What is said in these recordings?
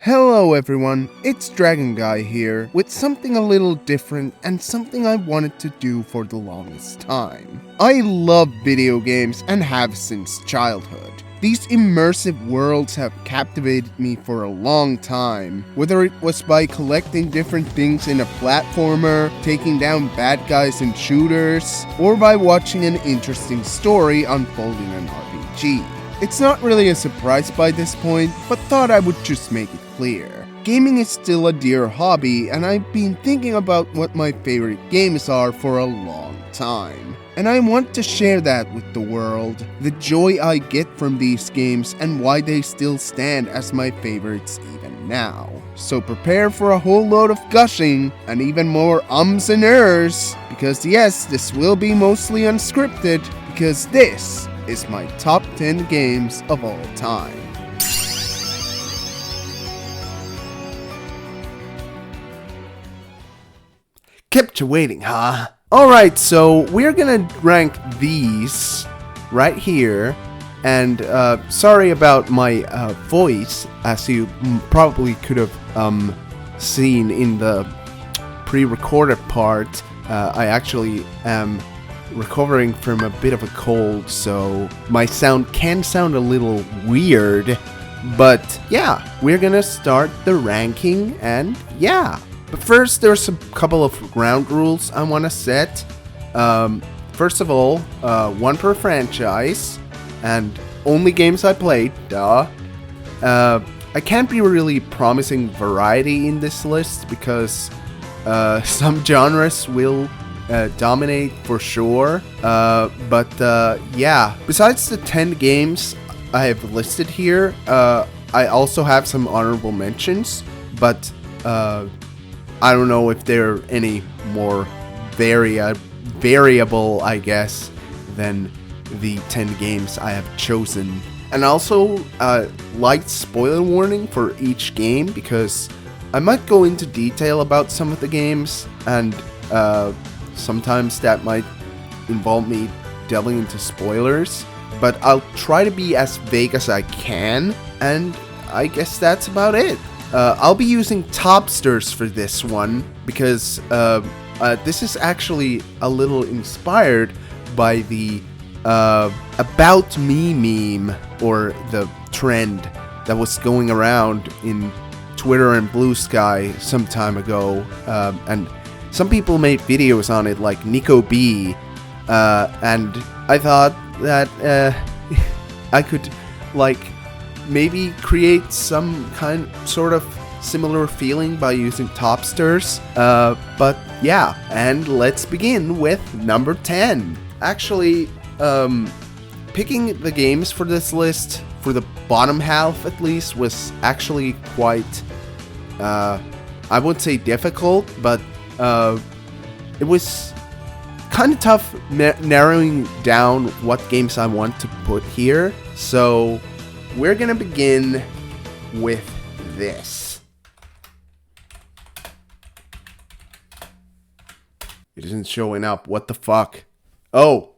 Hello everyone, it's Dragon Guy here with something a little different and something I wanted to do for the longest time. I love video games and have since childhood. These immersive worlds have captivated me for a long time, whether it was by collecting different things in a platformer, taking down bad guys in shooters, or by watching an interesting story unfold in an RPG. It's not really a surprise by this point, but thought I would just make it clear. Gaming is still a dear hobby, and I've been thinking about what my favorite games are for a long time. And I want to share that with the world, the joy I get from these games and why they still stand as my favorites even now. So prepare for a whole load of gushing and even more ums and ers, because yes, this will be mostly unscripted, because this is my top 10 games of all time. Kept you waiting, huh? Alright, so we're gonna rank these right here. And sorry about my voice, as you probably could have seen in the pre-recorded part. I actually am recovering from a bit of a cold, so my sound can sound a little weird. But yeah, we're gonna start the ranking, and yeah. But first, there's a couple of ground rules I want to set. First of all, one per franchise, and only games I played, duh. I can't be really promising variety in this list, because some genres will dominate for sure. But yeah, besides the 10 games I have listed here, I also have some honorable mentions, but I don't know if they're any more variable, I guess, than the 10 games I have chosen. And also, light spoiler warning for each game, because I might go into detail about some of the games, and sometimes that might involve me delving into spoilers. But I'll try to be as vague as I can, and I guess that's about it. I'll be using Topsters for this one, because this is actually a little inspired by the About Me meme, or the trend that was going around in Twitter and Blue Sky some time ago. And some people made videos on it, like Nico B. And I thought that I could, like, maybe create some sort of similar feeling by using Topsters. But yeah, and let's begin with number 10. Actually, picking the games for this list, for the bottom half at least, was actually quite, I wouldn't say difficult, but it was kind of tough narrowing down what games I want to put here. So we're gonna begin with this. It isn't showing up. What the fuck? Oh.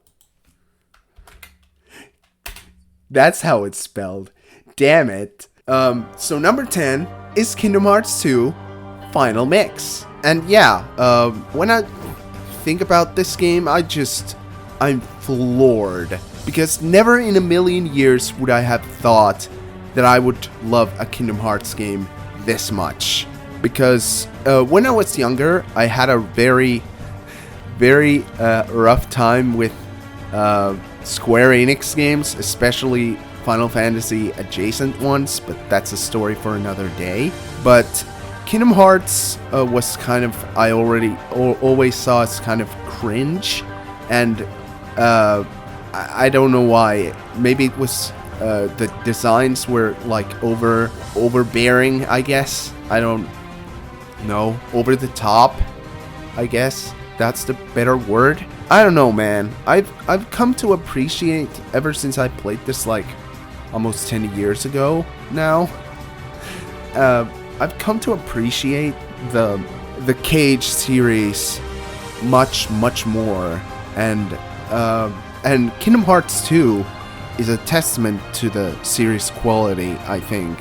That's how it's spelled. Damn it. So number 10 is Kingdom Hearts 2 Final Mix. And yeah, when I think about this game, I'm floored. Because never in a million years would I have thought that I would love a Kingdom Hearts game this much. Because when I was younger, I had a very rough time with Square Enix games, especially Final Fantasy adjacent ones, but that's a story for another day. But Kingdom Hearts was kind of, I always saw as kind of cringe, and I don't know why. Maybe it was the designs were like overbearing, I guess. I don't know. Over the top, I guess. That's the better word. I don't know, man. I've come to appreciate, ever since I played this like almost 10 years ago now. I've come to appreciate the Cage series much more, and Kingdom Hearts 2 is a testament to the series quality, I think.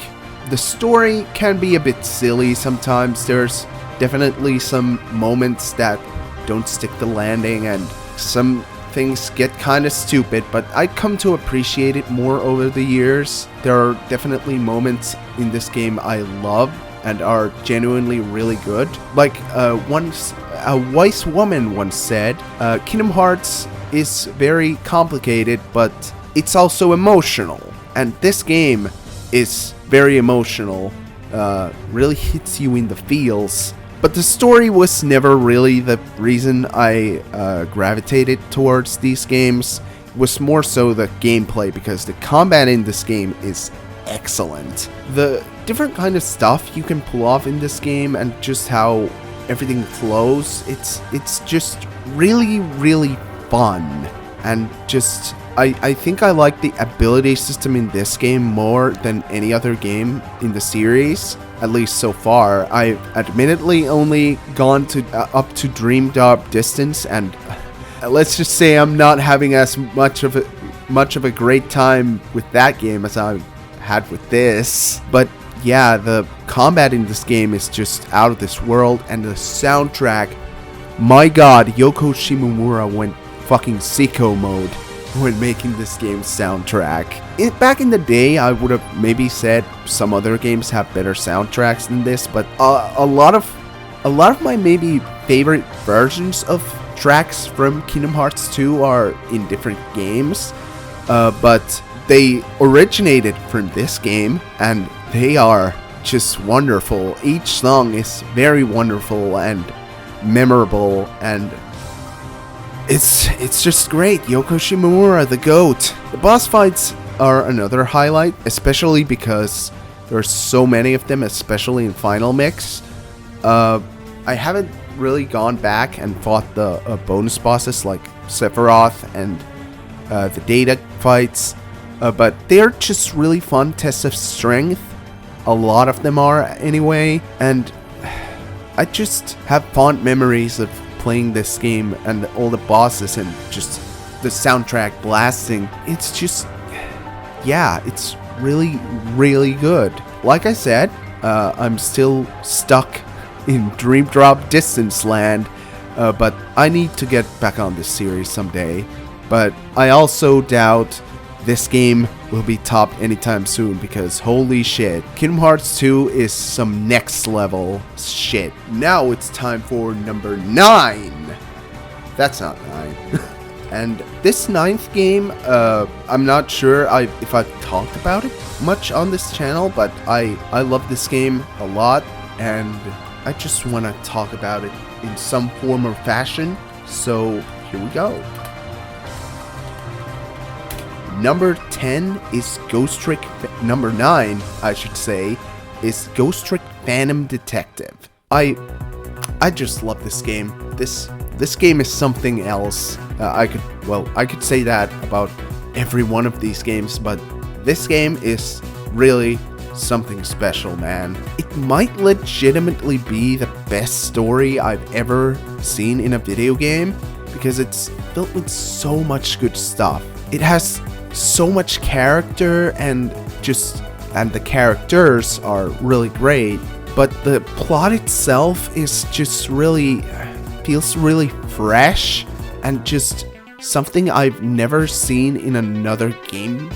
The story can be a bit silly sometimes. There's definitely some moments that don't stick the landing, and some things get kind of stupid, but I come to appreciate it more over the years. There are definitely moments in this game I love and are genuinely really good. Like once a wise woman once said, Kingdom Hearts is very complicated, but it's also emotional. And this game is very emotional, really hits you in the feels. But the story was never really the reason I gravitated towards these games. It was more so the gameplay, because the combat in this game is excellent. The different kind of stuff you can pull off in this game and just how everything flows, it's just really, really fun. And just, I think I like the ability system in this game more than any other game in the series, at least so far. I've admittedly only gone to up to Dream Drop distance, and let's just say I'm not having as much of a great time with that game as I had with this. But yeah, the combat in this game is just out of this world, and the soundtrack, my god, Yoko Shimomura went fucking sicko mode when making this game's soundtrack. Back in the day, I would have maybe said some other games have better soundtracks than this, but a lot of my maybe favorite versions of tracks from Kingdom Hearts 2 are in different games, but they originated from this game, and they are just wonderful. Each song is very wonderful and memorable, and it's just great. Yoko Shimomura, the GOAT. The boss fights are another highlight, especially because there's so many of them, especially in Final Mix. I haven't really gone back and fought the bonus bosses like Sephiroth and the Data fights, but they're just really fun tests of strength. A lot of them are anyway, and I just have fond memories of playing this game and all the bosses and just the soundtrack blasting. It's just, yeah, it's really, really good. Like I said, I'm still stuck in Dream Drop Distance Land, but I need to get back on this series someday. But I also doubt this game will be topped anytime soon, because holy shit, Kingdom Hearts 2 is some next level shit. Now it's time for number 9. That's not 9. And this 9th game, I'm not sure if I've talked about it much on this channel, but I love this game a lot, and I just want to talk about it in some form or fashion. So here we go. Number 10 is Ghost Trick. Number 9, I should say, is Ghost Trick Phantom Detective. I just love this game. This game is something else. I could say that about every one of these games, but this game is really something special, man. It might legitimately be the best story I've ever seen in a video game, because it's filled with so much good stuff. It has so much character, and the characters are really great, but the plot itself is just really feels really fresh and just something I've never seen in another game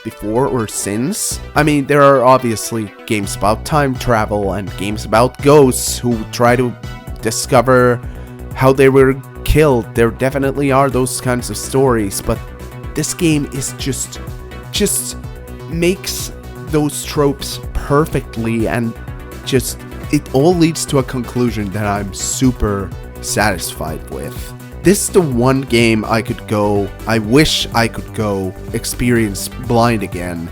before or since. I mean, there are obviously games about time travel and games about ghosts who try to discover how they were killed. There definitely are those kinds of stories, but this game is just makes those tropes perfectly, and just it all leads to a conclusion that I'm super satisfied with. This is the one game I wish I could go experience blind again,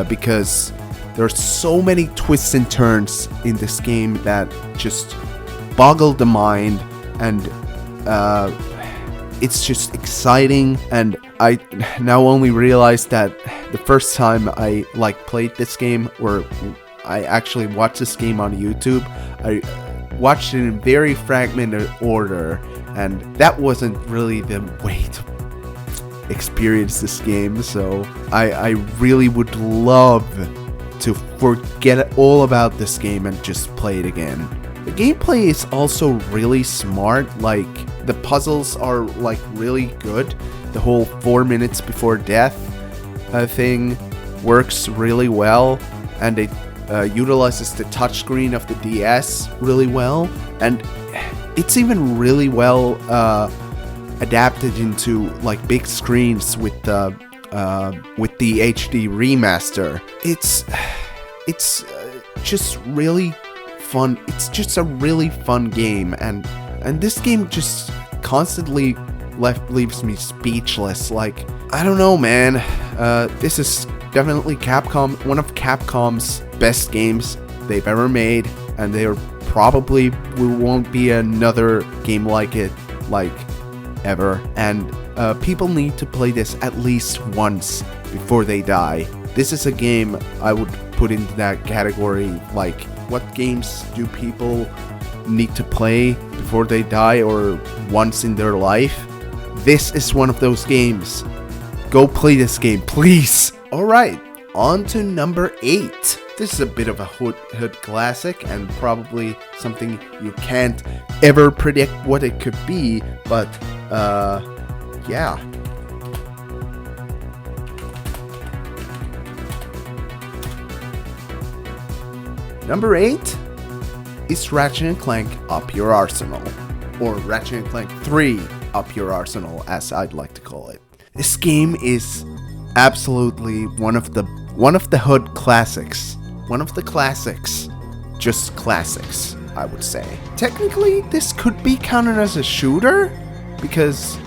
because there's so many twists and turns in this game that just boggle the mind, and it's just exciting. And I now only realize that the first time I played this game, or I actually watched this game on YouTube, I watched it in very fragmented order, and that wasn't really the way to experience this game. So I really would love to forget all about this game and just play it again. The gameplay is also really smart, like the puzzles are like really good. The whole 4 minutes before death thing works really well, and it utilizes the touchscreen of the DS really well, and it's even really well adapted into like big screens with the HD remaster. It's just really fun. It's just a really fun game, and this game just constantly leaves me speechless. Like, I don't know, man. This is definitely one of Capcom's best games they've ever made, and there probably won't be another game like it, like, ever. And people need to play this at least once before they die. This is a game I would put into that category, like, what games do people need to play before they die or once in their life? This is one of those games. Go play this game, please! Alright, on to number 8. This is a bit of a hood classic and probably something you can't ever predict what it could be, but yeah. Number 8 is Ratchet and Clank Up Your Arsenal, or Ratchet and Clank 3 Up Your Arsenal, as I'd like to call it. This game is absolutely one of the hood classics. One of the classics. Just classics, I would say. Technically, this could be counted as a shooter, because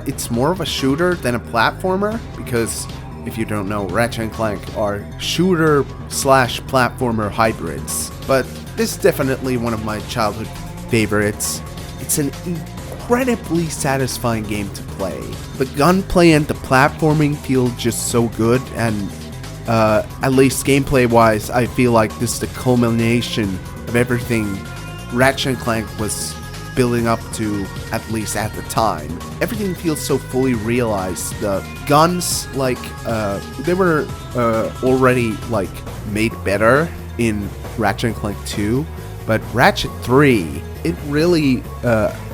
it's more of a shooter than a platformer, because if you don't know, Ratchet and Clank are shooter/platformer hybrids. But this is definitely one of my childhood favorites. It's an incredibly satisfying game to play. The gunplay and the platforming feel just so good, and at least gameplay-wise, I feel like this is the culmination of everything Ratchet and Clank was building up to, at least at the time. Everything feels so fully realized. The guns, like, they were already, like, made better in Ratchet and Clank 2, but Ratchet 3, it really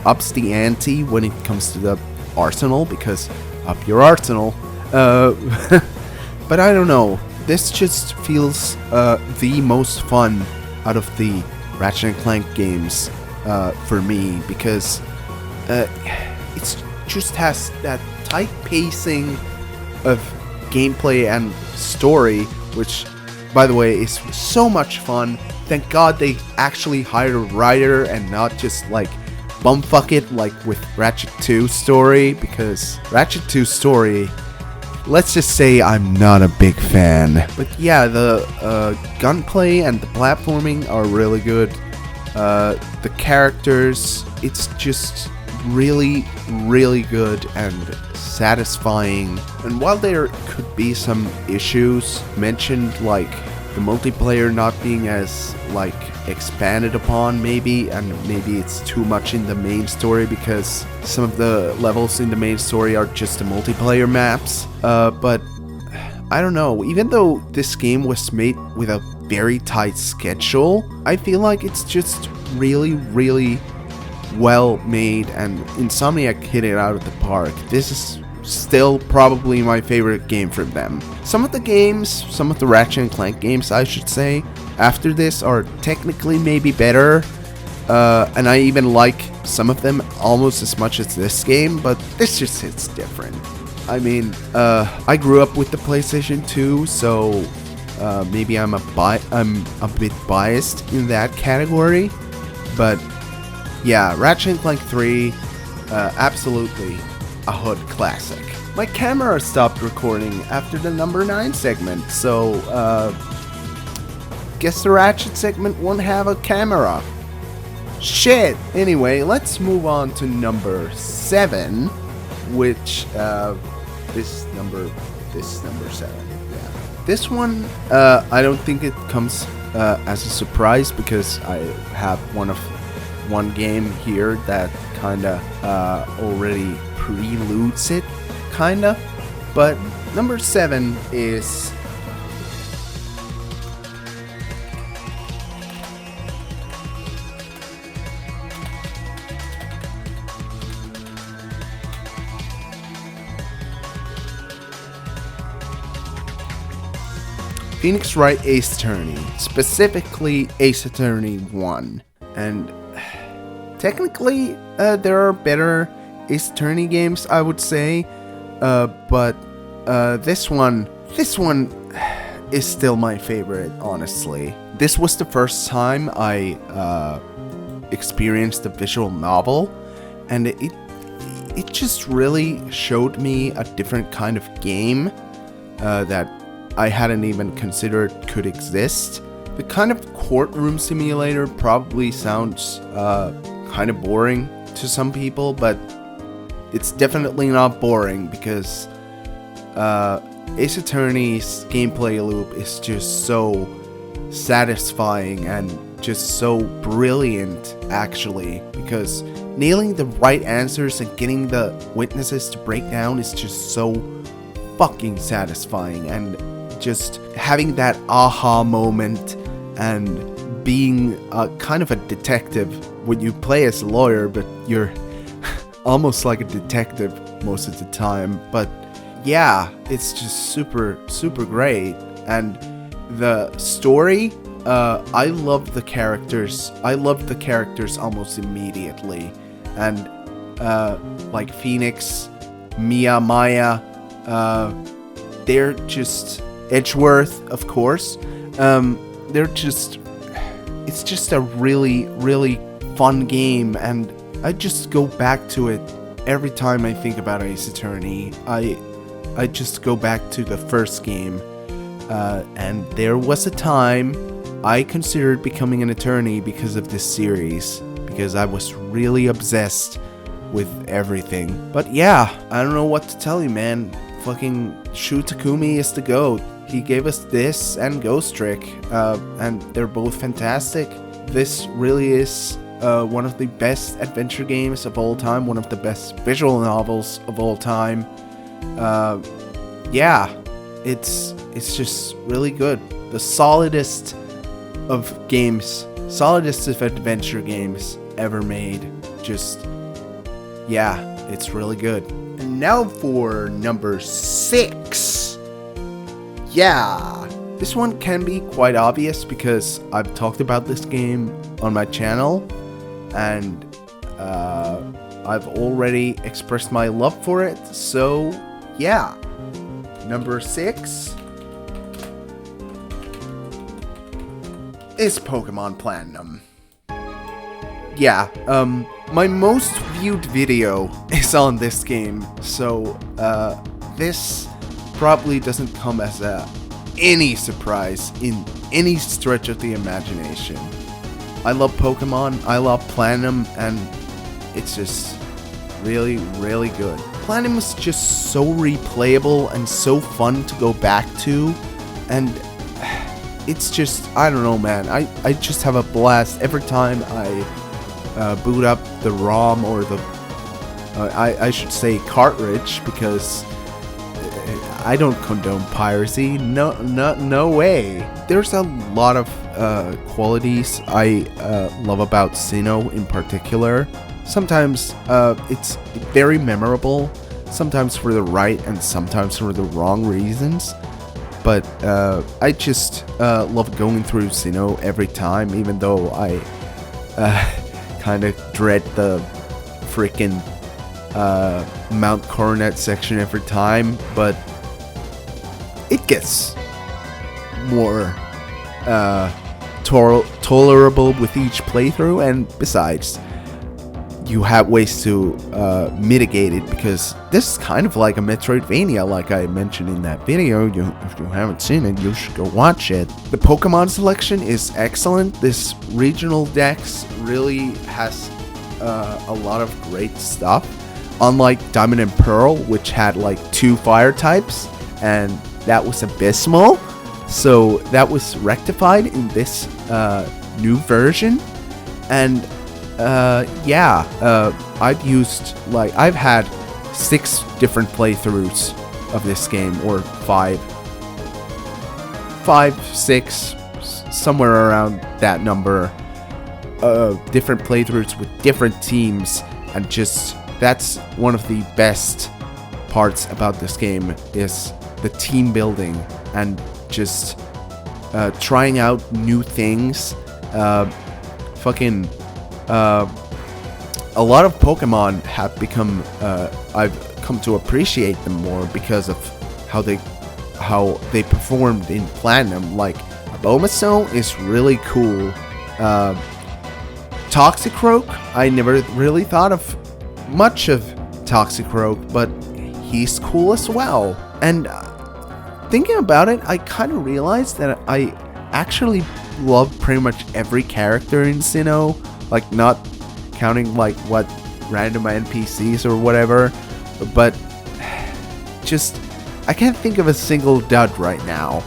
ups the ante when it comes to the arsenal, because up your arsenal. But I don't know, this just feels the most fun out of the Ratchet and Clank games for me, because it just has that tight pacing of gameplay and story, which, by the way, is so much fun. Thank God they actually hired a writer and not just like bumfuck it like with Ratchet 2 story, because Ratchet 2 story, let's just say I'm not a big fan. But yeah, the gunplay and the platforming are really good. The characters, it's just really, really good and satisfying. And while there could be some issues mentioned, like the multiplayer not being as like expanded upon maybe, and maybe it's too much in the main story because some of the levels in the main story are just the multiplayer maps, but I don't know, even though this game was made with a very tight schedule, I feel like it's just really, really well made, and Insomniac hit it out of the park. This is still probably my favorite game from them. Some of the Ratchet and Clank games, I should say, after this are technically maybe better, and I even like some of them almost as much as this game, but this just hits different. I mean, I grew up with the PlayStation 2, so maybe I'm a bit biased in that category, but yeah, Ratchet and Clank 3, absolutely a hood classic. My camera stopped recording after the number 9 segment, so guess the Ratchet segment won't have a camera. Shit! Anyway, let's move on to number 7, which this number 7. Yeah. This one, I don't think it comes as a surprise, because I have one game here that kinda already preludes it, kinda. But number 7 is Phoenix Wright Ace Attorney, specifically Ace Attorney 1. And technically, there are better Ace Attorney games, I would say, but this one is still my favorite, honestly. This was the first time I experienced a visual novel, and it just really showed me a different kind of game that I hadn't even considered could exist. The kind of courtroom simulator probably sounds kind of boring to some people, but it's definitely not boring because Ace Attorney's gameplay loop is just so satisfying and just so brilliant, actually, because nailing the right answers and getting the witnesses to break down is just so fucking satisfying, and just having that aha moment and being kind of a detective when you play as a lawyer, but you're almost like a detective most of the time. But yeah, it's just super great. And the story, I loved the characters. I loved the characters almost immediately. And like Phoenix, Maya, they're just Edgeworth, of course. It's just a really fun game, and I just go back to it every time I think about Ace Attorney. I just go back to the first game, and there was a time I considered becoming an attorney because of this series, because I was really obsessed with everything. But yeah, I don't know what to tell you, man. Fucking Shu Takumi is the GOAT. He gave us this and Ghost Trick, and they're both fantastic. This really is one of the best adventure games of all time, one of the best visual novels of all time. Yeah, it's just really good. The solidest of adventure games ever made. Just, yeah, it's really good. And now for number 6. Yeah, this one can be quite obvious because I've talked about this game on my channel, and I've already expressed my love for it, so yeah. Number 6 is Pokemon Platinum. Yeah, my most viewed video is on this game, so this probably doesn't come as any surprise in any stretch of the imagination. I love Pokemon, I love Platinum, and it's just really good. Platinum is just so replayable and so fun to go back to, and it's just, I don't know, man, I just have a blast every time I boot up the ROM, or the I should say cartridge, because I don't condone piracy. No way. There's a lot of qualities I love about Sinnoh in particular. Sometimes it's very memorable, sometimes for the right and sometimes for the wrong reasons. But I just love going through Sinnoh every time, even though I kind of dread the freaking Mount Coronet section every time, but it gets more tolerable with each playthrough, and besides, you have ways to mitigate it, because this is kind of like a Metroidvania, like I mentioned in that video. If you haven't seen it, you should go watch it. The Pokemon selection is excellent. This regional dex really has a lot of great stuff. Unlike Diamond and Pearl, which had like 2 fire types, and that was abysmal. So that was rectified in this new version. And yeah, I've had 6 different playthroughs of this game, or 5, 6, somewhere around that number. Different playthroughs with different teams, and just, that's one of the best parts about this game, is the team building, and just trying out new things. Fucking a lot of Pokemon have become I've come to appreciate them more because of how they performed in Platinum. Like Abomasnow is really cool. Toxicroak, I never really thought of much of Toxicroak, but he's cool as well. And thinking about it, I kind of realized that I actually love pretty much every character in Sinnoh, like not counting like what random NPCs or whatever, but just I can't think of a single dud right now.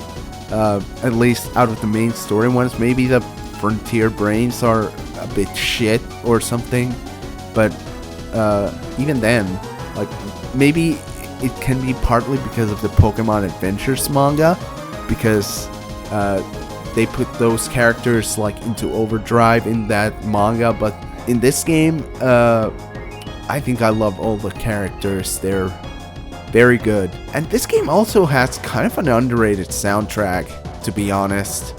At least out of the main story ones. Maybe the Frontier Brains are a bit shit or something, but even then, like maybe it can be partly because of the Pokemon Adventures manga, because they put those characters like into overdrive in that manga, but in this game, I think I love all the characters. They're very good. And this game also has kind of an underrated soundtrack, to be honest.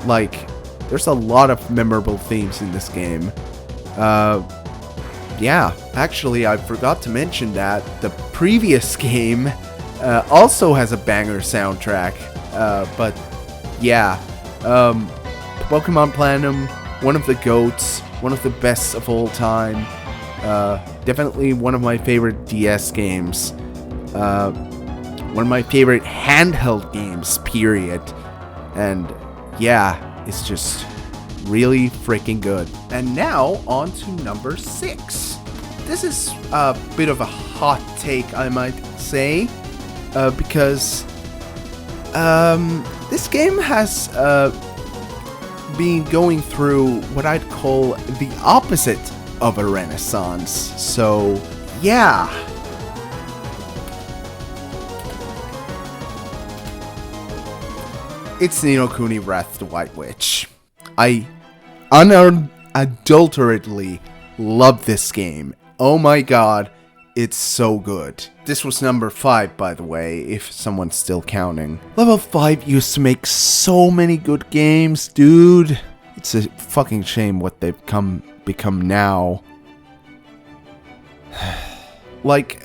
Like, there's a lot of memorable themes in this game. Yeah, actually, I forgot to mention that the previous game also has a banger soundtrack. But yeah, Pokemon Platinum, one of the GOATs, one of the best of all time. Definitely one of my favorite DS games. One of my favorite handheld games, period. And yeah, it's just really freaking good. And now on to number 6. This is a bit of a hot take, I might say, because this game has been going through what I'd call the opposite of a renaissance. So yeah, it's Ni no Kuni Wrath of the White Witch. I unadulteratedly love this game. Oh my god, it's so good. This was number 5, by the way, if someone's still counting. Level 5 used to make so many good games, dude. It's a fucking shame what they've become now. Like,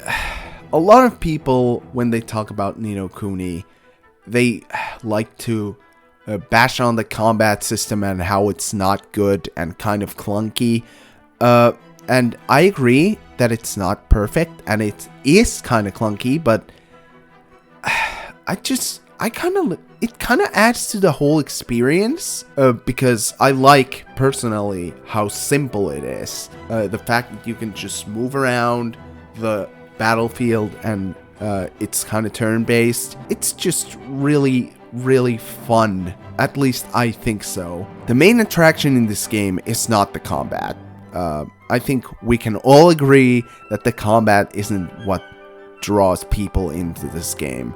a lot of people, when they talk about Ni no Kuni, they like to bash on the combat system and how it's not good and kind of clunky. And I agree that it's not perfect and it is kind of clunky, but it kind of adds to the whole experience, because I like personally how simple it is. The fact that you can just move around the battlefield and it's kind of turn-based. It's just really, really fun. At least I think so. The main attraction in this game is not the combat. I think we can all agree that the combat isn't what draws people into this game.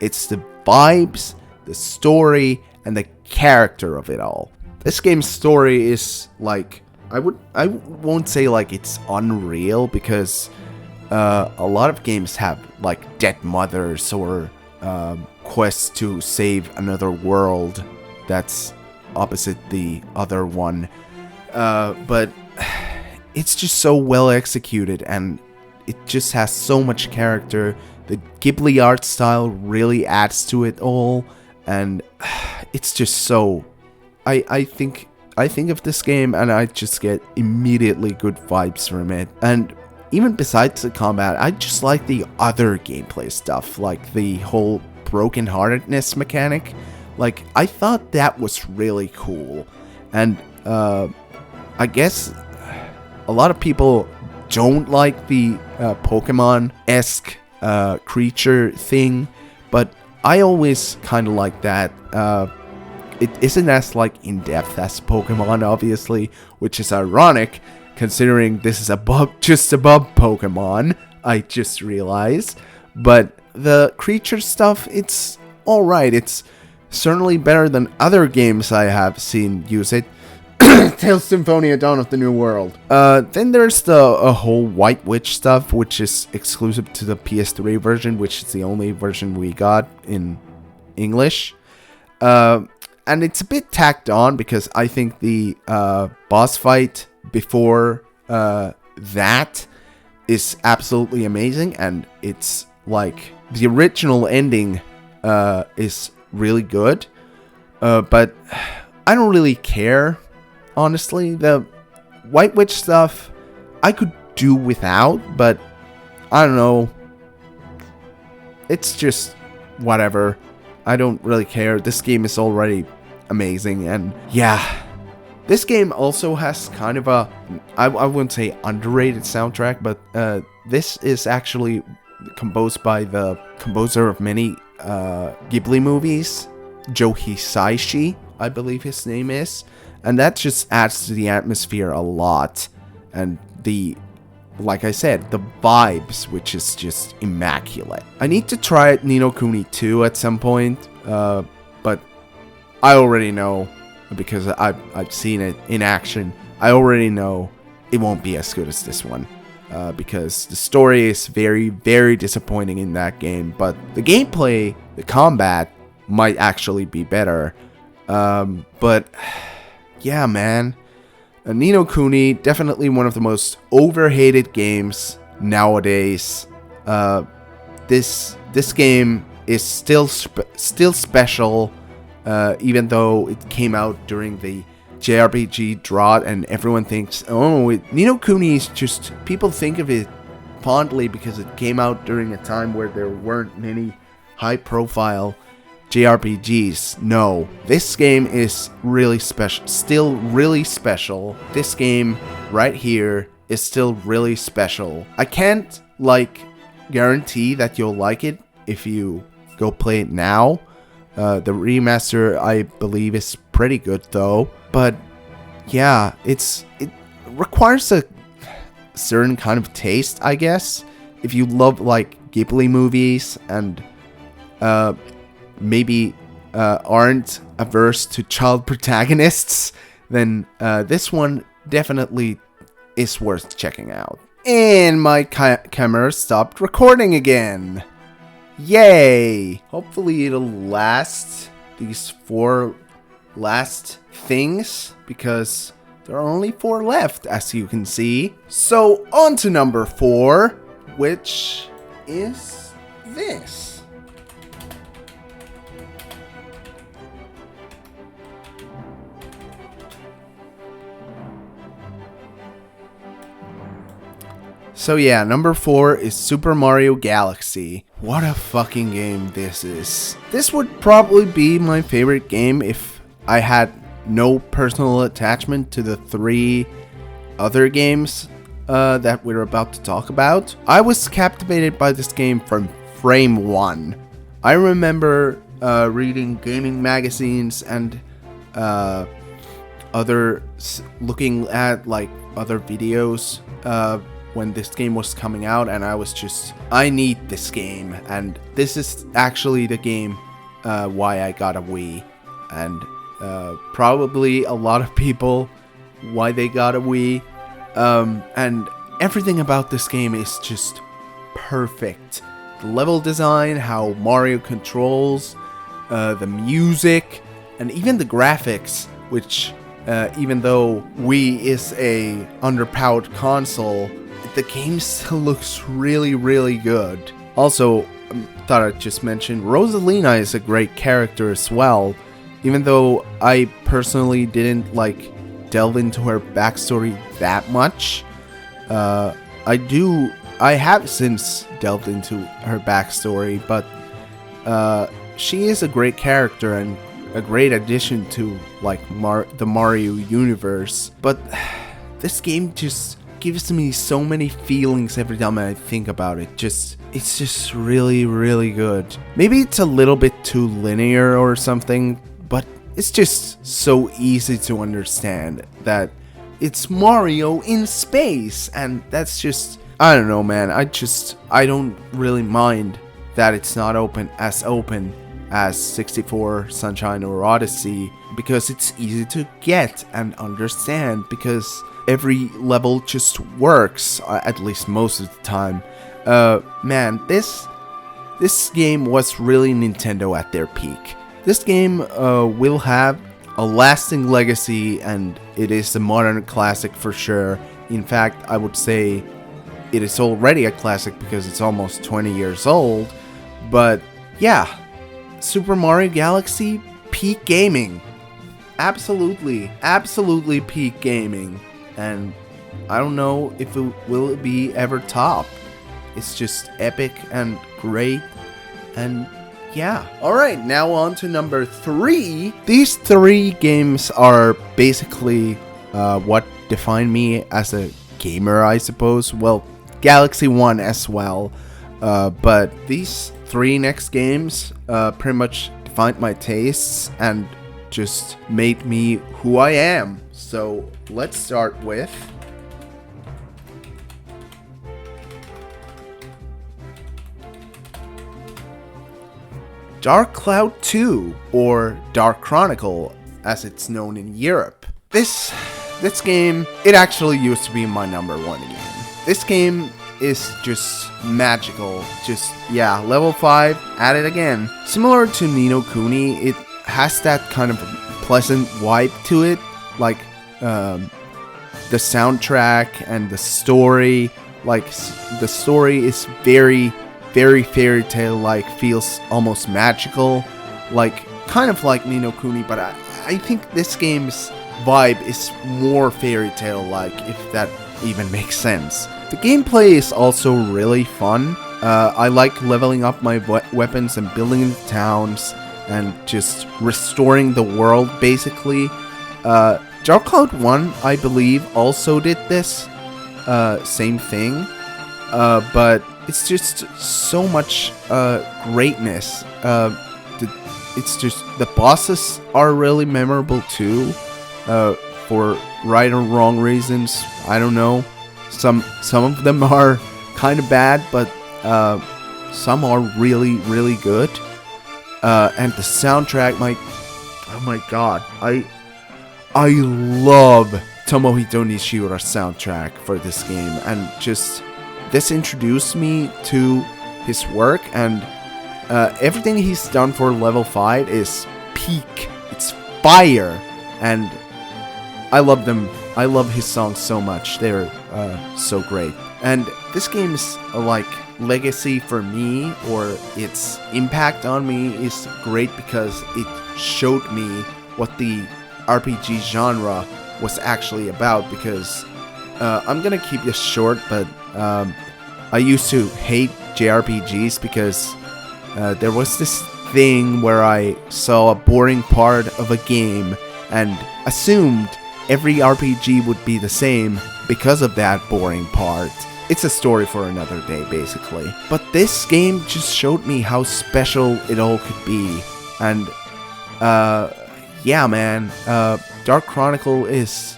It's the vibes, the story, and the character of it all. This game's story is like, I won't say like it's unreal, because a lot of games have like dead mothers or quests to save another world that's opposite the other one. But it's just so well executed and it just has so much character. The Ghibli art style really adds to it all, and it's just so... I think of this game and I just get immediately good vibes from it. And even besides the combat, I just like the other gameplay stuff, like the whole brokenheartedness mechanic. Like, I thought that was really cool. And I guess a lot of people don't like the Pokemon-esque creature thing, but I always kind of like that. It isn't as like in-depth as Pokemon, obviously, which is ironic considering this is just above Pokemon, I just realized. But the creature stuff, it's alright. It's certainly better than other games I have seen use it. Tales Symphonia Dawn of the New World. Then there's the whole White Witch stuff, which is exclusive to the PS3 version, which is the only version we got in English. And it's a bit tacked on because I think the boss fight before that is absolutely amazing, and it's like the original ending is really good, but I don't really care, honestly. The White Witch stuff I could do without, but I don't know, it's just whatever. I don't really care. This game is already amazing, and yeah, this game also has kind of a, I wouldn't say underrated soundtrack, but this is actually composed by the composer of many Ghibli movies, Joe Hisaishi, I believe his name is, and that just adds to the atmosphere a lot, and the, like I said, the vibes, which is just immaculate. I need to try Ni no Kuni 2 at some point, but I already know, because I've seen it in action, I already know it won't be as good as this one. Because the story is very, very disappointing in that game, but the gameplay, the combat, might actually be better. But yeah, man, Ni no Kuni, definitely one of the most overhated games nowadays. This game is still special, even though it came out during the JRPG drought, and everyone thinks, oh, Ni no Kuni is just, people think of it fondly because it came out during a time where there weren't many high-profile JRPGs. No, this game is really special, still really special. This game right here is still really special. I can't, like, guarantee that you'll like it if you go play it now. The remaster, I believe, is pretty good though. But yeah, it requires a certain kind of taste, I guess. If you love like Ghibli movies and maybe aren't averse to child protagonists, then this one definitely is worth checking out. And my camera stopped recording again. Yay! Hopefully it'll last, these 4 last things, because there are only 4 left, as you can see. So on to number 4, which is this. So yeah, number 4 is Super Mario Galaxy. What a fucking game this is. This would probably be my favorite game if I had no personal attachment to the 3 other games that we're about to talk about. I was captivated by this game from frame 1. I remember reading gaming magazines and looking at like other videos when this game was coming out, and I was just, I need this game, and this is actually the game why I got a Wii, and probably a lot of people why they got a Wii, and everything about this game is just perfect. The level design, how Mario controls, the music, and even the graphics, which even though Wii is a underpowered console, the game still looks really, really good. Also, thought I'd just mention, Rosalina is a great character as well, even though I personally didn't like delve into her backstory that much. I have since delved into her backstory, but she is a great character and a great addition to like the Mario universe. But this game just gives me so many feelings every time I think about it. It's just really, really good. Maybe it's a little bit too linear or something, but it's just so easy to understand that it's Mario in space, and that's just, I don't know, man. I don't really mind that it's not open as 64, Sunshine, or Odyssey, because it's easy to get and understand, because every level just works, at least most of the time. Man, this game was really Nintendo at their peak. This game will have a lasting legacy, and it is a modern classic for sure. In fact, I would say it is already a classic because it's almost 20 years old. But yeah, Super Mario Galaxy, peak gaming. Absolutely peak gaming. And I don't know if it will be ever topped. It's just epic and great, and yeah. Alright, now on to number 3. These 3 games are basically what define me as a gamer, I suppose. Well, Galaxy 1 as well. But these 3 next games pretty much defined my tastes and just made me who I am. So let's start with Dark Cloud 2, or Dark Chronicle as it's known in Europe. This game, it actually used to be my number 1 game. This game is just magical. Just, yeah, level 5, at it again. Similar to Ni no Kuni, it has that kind of pleasant vibe to it, like the soundtrack and the story. Like, the story is very fairy tale like, feels almost magical, like kind of like Ni no Kuni, but I think this game's vibe is more fairy tale like, if that even makes sense. The gameplay is also really fun. I like leveling up my weapons and building the towns and just restoring the world basically. Dark Cloud 1, I believe, also did this same thing, but it's just so much greatness. It's just, the bosses are really memorable too, for right or wrong reasons. I don't know. Some of them are kind of bad, but some are really good. And the soundtrack, oh my god, I love Tomohito Nishiura's soundtrack for this game, and just this introduced me to his work, and everything he's done for level 5 is peak. It's fire, and I love them. I love his songs so much. They're so great. And this game's like legacy for me, or its impact on me, is great because it showed me what the RPG genre was actually about. Because I'm gonna keep this short, but I used to hate JRPGs because there was this thing where I saw a boring part of a game and assumed every RPG would be the same because of that boring part. It's a story for another day, basically. But this game just showed me how special it all could be. And yeah, man, Dark Chronicle is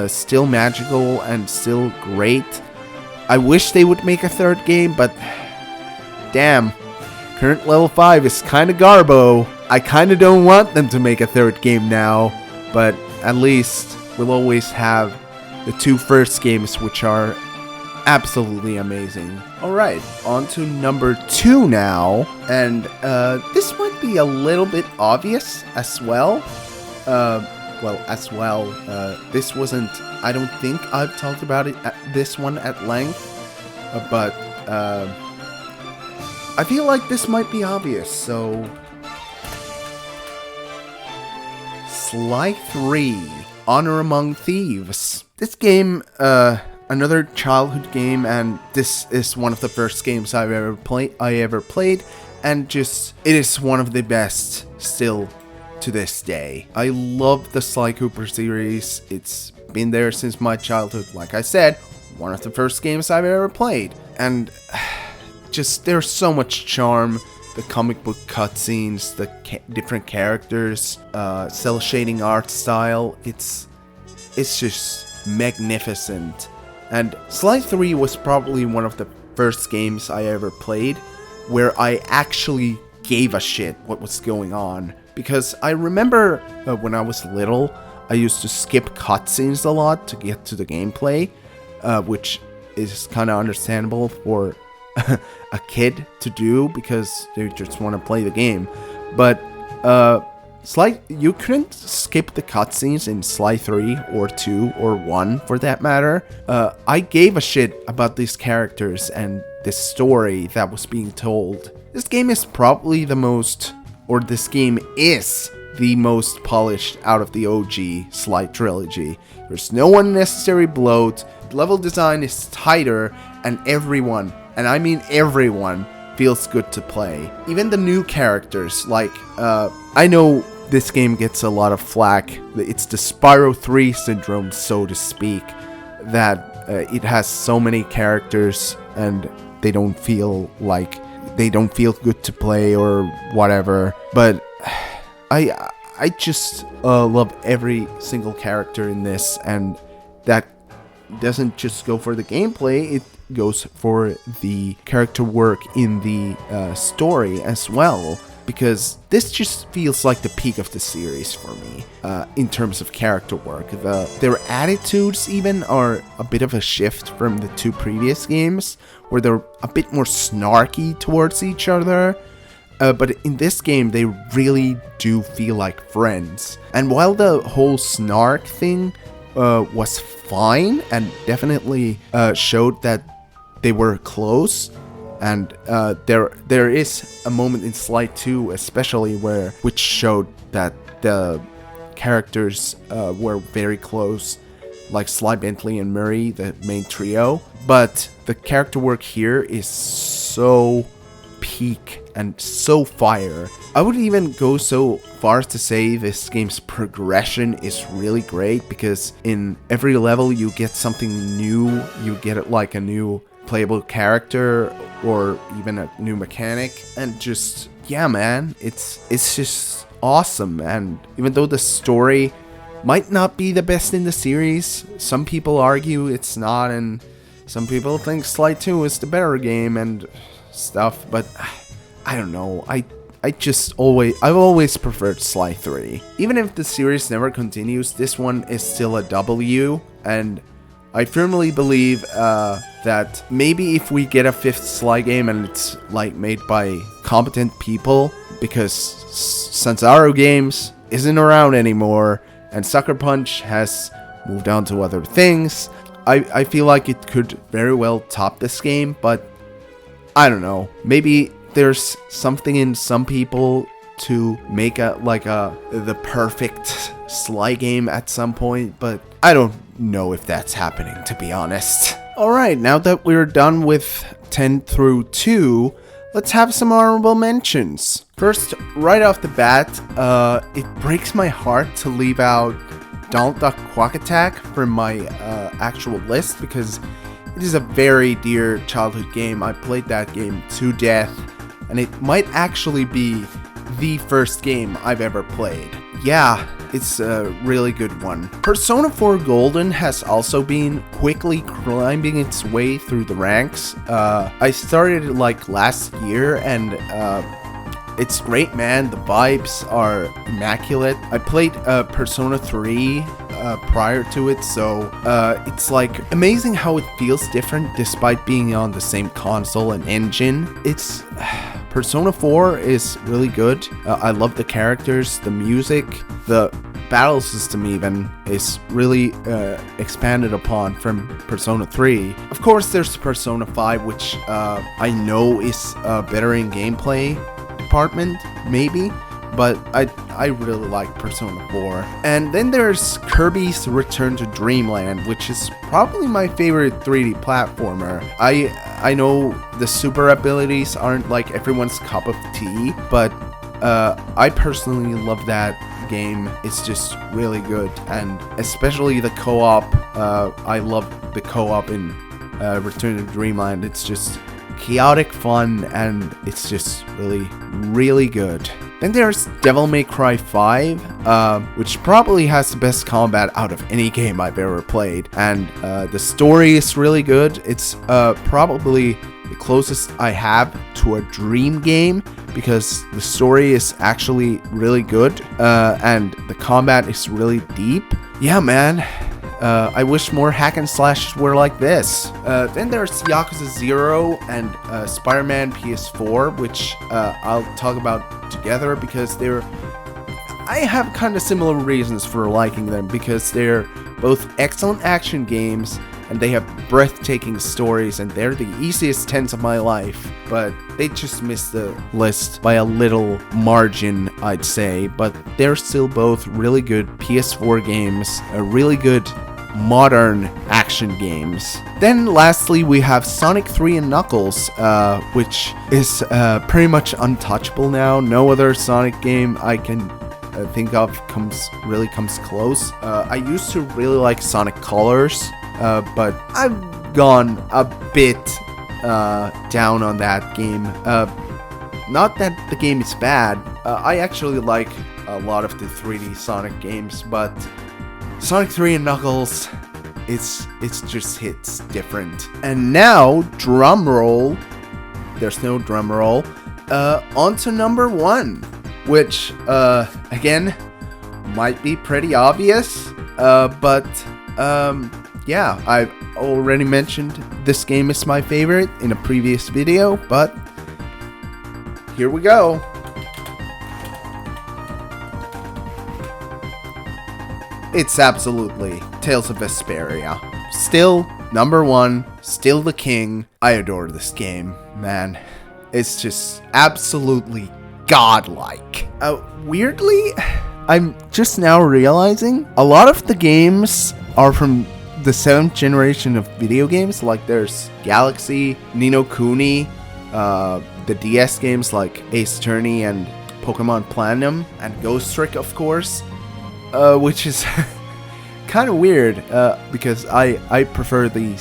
still magical and still great. I wish they would make a third game, but damn, current level 5 is kinda garbo. I kinda don't want them to make a third game now, but at least we'll always have the 2 first games, which are absolutely amazing. Alright, on to number 2 now, and this might be a little bit obvious as well. This wasn't, I don't think I've talked about it this one at length, but I feel like this might be obvious, so Sly 3, Honor Among Thieves. This game, another childhood game, and this is one of the first games I ever played, and just, it is one of the best still to this day. I love the Sly Cooper series. It's been there since my childhood. Like I said, one of the first games I've ever played, and just, there's so much charm. The comic book cutscenes, the different characters, cel shading art style, it's just magnificent. And Sly 3 was probably one of the first games I ever played where I actually gave a shit what was going on. Because I remember when I was little, I used to skip cutscenes a lot to get to the gameplay, which is kind of understandable for a kid to do because they just want to play the game. But You couldn't skip the cutscenes in Sly 3 or 2 or 1 for that matter. I gave a shit about these characters and this story that was being told. This game is probably this game is the most polished out of the OG Sly trilogy. There's no unnecessary bloat, level design is tighter, and everyone, and I mean everyone, feels good to play. Even the new characters, like, I know this game gets a lot of flack. It's the Spyro 3 syndrome, so to speak, that it has so many characters and they don't feel good to play or whatever. But I just love every single character in this, and that doesn't just go for the gameplay, it goes for the character work in the story as well, because this just feels like the peak of the series for me in terms of character work. Their attitudes even are a bit of a shift from the two previous games, where they're a bit more snarky towards each other. But in this game, they really do feel like friends. And while the whole snark thing was fine and definitely showed that they were close, and there is a moment in Sly 2 especially which showed that the characters were very close, like Sly, Bentley, and Murray, the main trio. But the character work here is so peak and so fire. I would even go so far as to say this game's progression is really great, because in every level you get something new. You get like a new playable character or even a new mechanic, and just, yeah man, it's just awesome. And even though the story might not be the best in the series, some people argue it's not, and some people think Sly 2 is the better game and stuff, but I don't know. I've always preferred Sly 3. Even if the series never continues, this one is still a W, and I firmly believe that maybe if we get a 5th Sly game and it's like made by competent people, because Sanzaro Games isn't around anymore and Sucker Punch has moved on to other things, I feel like it could very well top this game. But I don't know, maybe there's something in some people to make the perfect Sly game at some point, but I don't know if that's happening, to be honest. Alright, now that we're done with 10 through 2, let's have some honorable mentions. First, right off the bat, it breaks my heart to leave out Donald Duck Quack Attack from my actual list, because it is a very dear childhood game. I played that game to death, and it might actually be the first game I've ever played. Yeah, it's a really good one. Persona 4 Golden has also been quickly climbing its way through the ranks. I started it like last year, and it's great, man. The vibes are immaculate. I played Persona 3 prior to it, so it's like amazing how it feels different despite being on the same console and engine. It's Persona 4 is really good. I love the characters, the music, the battle system even is really expanded upon from Persona 3. Of course, there's Persona 5, which I know is better in gameplay department, maybe, but I really like Persona 4. And then there's Kirby's Return to Dreamland, which is probably my favorite 3D platformer. I know the super abilities aren't like everyone's cup of tea, but I personally love that game. It's just really good, and especially the co-op. I love the co-op in Return to Dreamland. It's just chaotic fun, and it's just really good. Then there's Devil May Cry 5, which probably has the best combat out of any game I've ever played, and the story is really good. It's probably the closest I have to a dream game, because the story is actually really good, and the combat is really deep. Yeah, man. I wish more hack and slashes were like this. Then there's Yakuza 0 and Spider-Man PS4, which I'll talk about together because they're I have kind of similar reasons for liking them, because they're both excellent action games and they have breathtaking stories, and they're the easiest 10s of my life, but they just missed the list by a little margin, I'd say. But they're still both really good PS4 games, really good modern action games. Then lastly, we have Sonic 3 and Knuckles, which is pretty much untouchable now. No other Sonic game I can think of comes close. I used to really like Sonic Colors, but I've gone a bit down on that game. Not that the game is bad. I actually like a lot of the 3D Sonic games, but Sonic 3 and Knuckles, it's just hits different. And now, drum roll. There's no drum roll. On to number 1, which again might be pretty obvious, but yeah, I've already mentioned this game is my favorite in a previous video, but here we go. It's absolutely Tales of Vesperia. Still number 1, still the king. I adore this game, man. It's just absolutely godlike. Weirdly, I'm just now realizing a lot of the games are from the 7th generation of video games. Like there's Galaxy, Ni no Kuni, the DS games like Ace Attorney and Pokemon Platinum, and Ghost Trick, of course, which is kind of weird, because I prefer the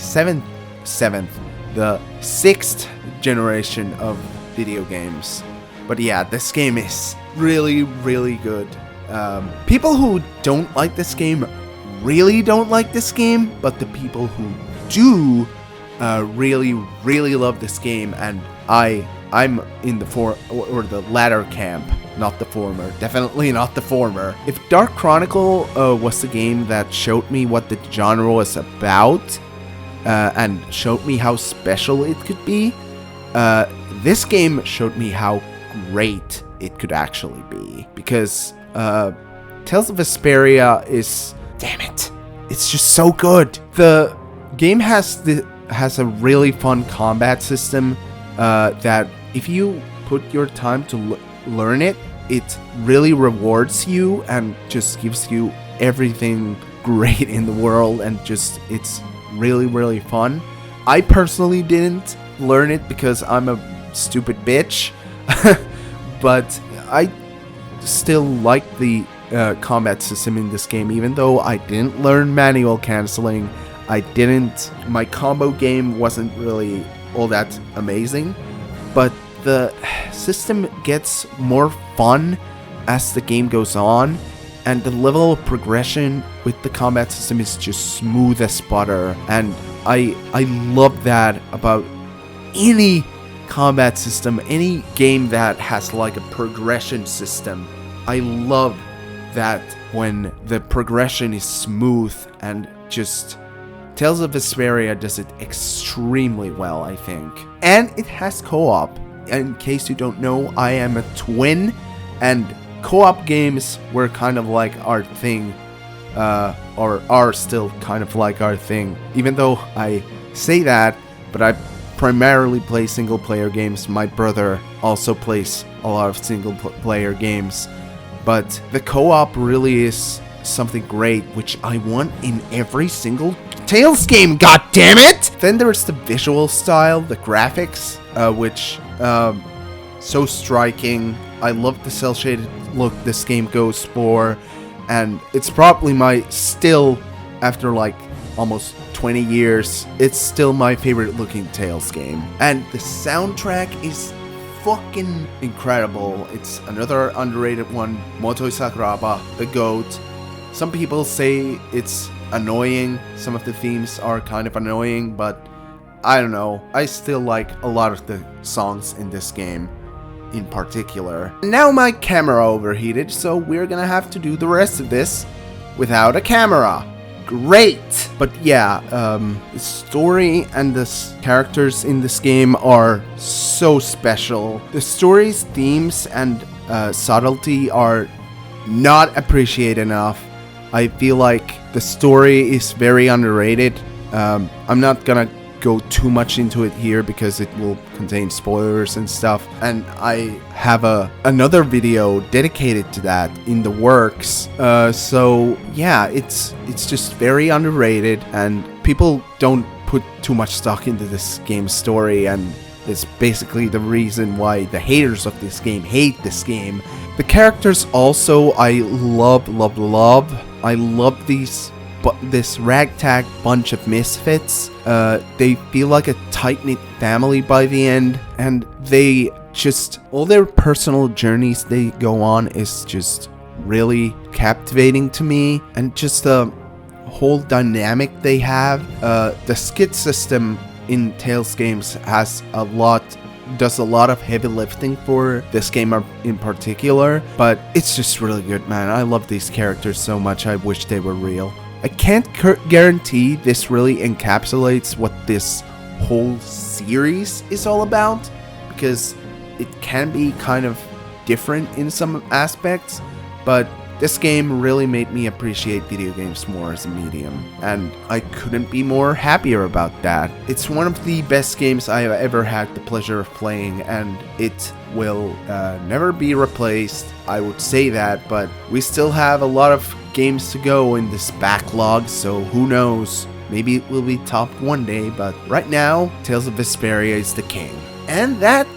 6th generation of video games. But yeah, this game is really, really good. People who don't like this game really don't like this game, but the people who do really, really love this game, and I'm in the latter camp, not the former. Definitely not the former. If Dark Chronicle was the game that showed me what the genre was about, and showed me how special it could be, this game showed me how great it could actually be. Because Tales of Vesperia is, damn it, it's just so good. The game has a really fun combat system that if you put your time to learn it, it really rewards you and just gives you everything great in the world, and just it's really, really fun. I personally didn't learn it because I'm a stupid bitch, but I still like the combat system in this game, even though I didn't learn manual canceling. My combo game wasn't really all that amazing, but the system gets more fun as the game goes on, and the level of progression with the combat system is just smooth as butter, and I love that about any combat system, any game that has like a progression system. I love that when the progression is smooth, and just Tales of Vesperia does it extremely well, I think. And it has co-op. In case you don't know, I am a twin, and co-op games were kind of like our thing, or are still kind of like our thing. Even though I say that, but I primarily play single player games. My brother also plays a lot of single player games, but the co-op really is something great, which I want in every single Tales game, god damn it! Then there's the visual style, the graphics, which so striking. I love the cel-shaded look this game goes for, and it's probably still, after like almost 20 years, it's still my favorite looking Tales game. And the soundtrack is fucking incredible. It's another underrated one, Motoi Sakuraba, the GOAT. Some people say it's annoying, some of the themes are kind of annoying, but I don't know, I still like a lot of the songs in this game in particular. Now my camera overheated, so we're gonna have to do the rest of this without a camera. Great! But yeah, the story and the characters in this game are so special. The story's themes and subtlety are not appreciated enough. I feel like the story is very underrated. I'm not gonna go too much into it here because it will contain spoilers and stuff, and I have another video dedicated to that in the works. So yeah, it's just very underrated, and people don't put too much stock into this game's story, and it's basically the reason why the haters of this game hate this game. The characters also I love. I love this ragtag bunch of misfits. They feel like a tight-knit family by the end, and they just, all their personal journeys they go on is just really captivating to me, and just the whole dynamic they have. The skit system in Tales games does a lot of heavy lifting for this game in particular, but it's just really good, man. I love these characters so much. I wish they were real. I can't guarantee this really encapsulates what this whole series is all about, because it can be kind of different in some aspects, but this game really made me appreciate video games more as a medium, and I couldn't be more happier about that. It's one of the best games I have ever had the pleasure of playing, and it will never be replaced. I would say that, but we still have a lot of games to go in this backlog, so who knows, maybe it will be topped one day, but right now, Tales of Vesperia is the king. And that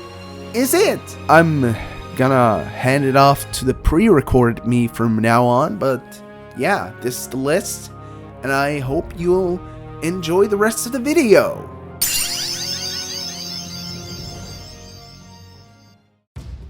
is it! I'm gonna hand it off to the pre-recorded me from now on, but yeah, this is the list, and I hope you'll enjoy the rest of the video.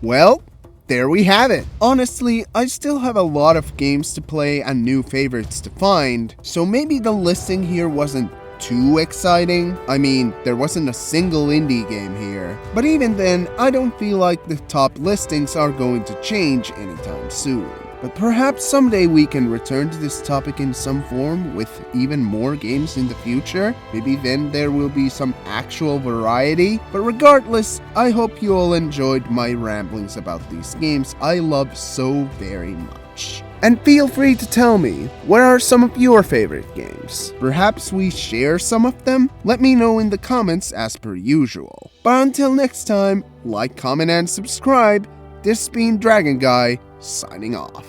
Well, there we have it. Honestly, I still have a lot of games to play and new favorites to find, so maybe the listing here wasn't too exciting. I mean, there wasn't a single indie game here. But even then, I don't feel like the top listings are going to change anytime soon. But perhaps someday we can return to this topic in some form with even more games in the future. Maybe then there will be some actual variety. But regardless, I hope you all enjoyed my ramblings about these games I love so very much. And feel free to tell me, what are some of your favorite games? Perhaps we share some of them? Let me know in the comments as per usual. But until next time, like, comment, and subscribe. This has been Dragon Guy, signing off.